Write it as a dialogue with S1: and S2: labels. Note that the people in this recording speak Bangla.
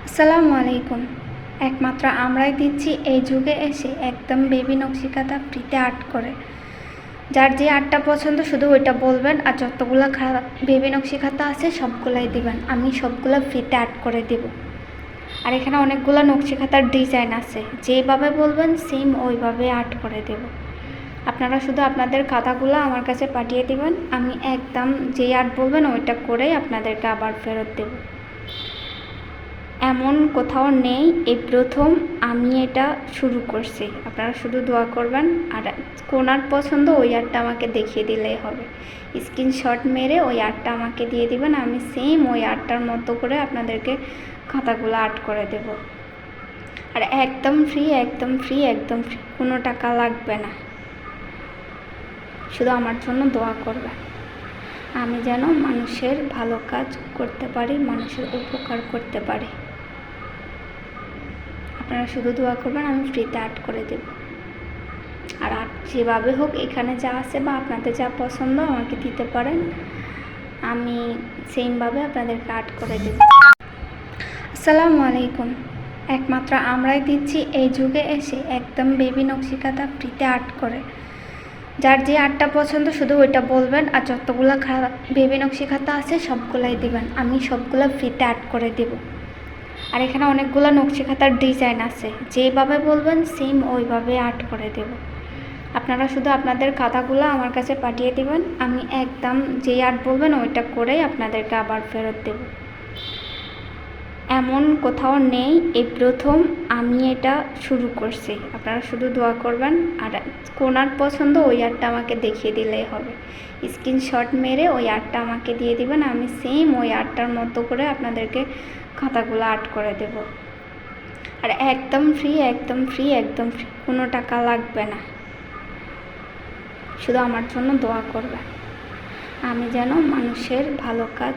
S1: আসসালামু আলাইকুম। একমাত্র আমরাই দিচ্ছি এই যুগে এসে একদম বেবি নকশিকাঁথা ফ্রিতে আর্ট করে। যার যে আর্টটা পছন্দ শুধু ওইটা বলবেন, আর যতগুলো খারাপ বেবি নকশিকাঁথা আছে সবগুলাই দিবেন। আমি সবগুলো ফ্রিতে আর্ট করে দেব। আর এখানে অনেকগুলো নকশিকাঁথার ডিজাইন আছে, যেভাবে বলবেন সেম ওইভাবে আর্ট করে দেব। আপনারা শুধু আপনাদের খাতাগুলো আমার কাছে পাঠিয়ে দেবেন, আমি একদম যেই আর্ট বলবেন ওইটা করেই আপনাদেরকে আবার ফেরত দেব। এমন কোথাও নেই, এই প্রথম আমি এটা শুরু করছি। আপনারা শুধু দোয়া করবেন, আর কোন আর্ট পছন্দ ওই আর্টটা আমাকে দেখিয়ে দিলেই হবে। স্ক্রিনশট মেরে ওই আর্টটা আমাকে দিয়ে দিবেন, আমি সেম ওই আর্টটার মতো করে আপনাদেরকে খাতাগুলো আর্ট করে দেব। আর একদম ফ্রি, একদম ফ্রি, একদম ফ্রি, কোনো টাকা লাগবে না। শুধু আমার জন্য দোয়া করবেন, আমি যেন মানুষের ভালো কাজ করতে পারি, মানুষের উপকার করতে পারি। আপনারা শুধু দোয়া করবেন, আমি ফ্রিতে আর্ট করে দেব। আর আর্ট যেভাবে হোক, এখানে যা আছে বা আপনাদের যা পছন্দ আমাকে দিতে পারেন, আমি সেমভাবে আপনাদেরকে আর্ট করে দেব। আসসালামু আলাইকুম। একমাত্র আমরাই দিচ্ছি এই যুগে এসে একদম বেবি নকশিকাঁথা ফ্রিতে আর্ট করে। যার যে আর্টটা পছন্দ শুধু ওইটা বলবেন, আর যতগুলো খারাপ বেবি নকশিকাঁথা আছে সবগুলাই দিবেন। আমি সবগুলো ফ্রিতে আর্ট করে দেব। আর এখানে অনেকগুলো নকশিকাঁথার ডিজাইন আছে, যেভাবে বলবেন সেম ওইভাবে আর্ট করে দেব। আপনারা শুধু আপনাদের খাতাগুলো আমার কাছে পাঠিয়ে দেবেন, আমি একদম যেই আর্ট বলবেন ওইটা করেই আপনাদেরকে আবার ফেরত দেব। এমন কোথাও নেই, এই প্রথম আমি এটা শুরু করছি। আপনারা শুধু দোয়া করবেন, আর কোন আর্ট পছন্দ ওই আর্টটা আমাকে দেখিয়ে দিলেই হবে। স্ক্রিনশট মেরে ওই আর্টটা আমাকে দিয়ে দিবেন, আমি সেম ওই আর্টটার মতো করে আপনাদেরকে খাতাগুলো আর্ট করে দেব। আর একদম ফ্রি, একদম ফ্রি, একদম ফ্রি, কোনো টাকা লাগবে না। শুধু আমার জন্য দোয়া করবেন, আমি যেন মানুষের ভালো কাজ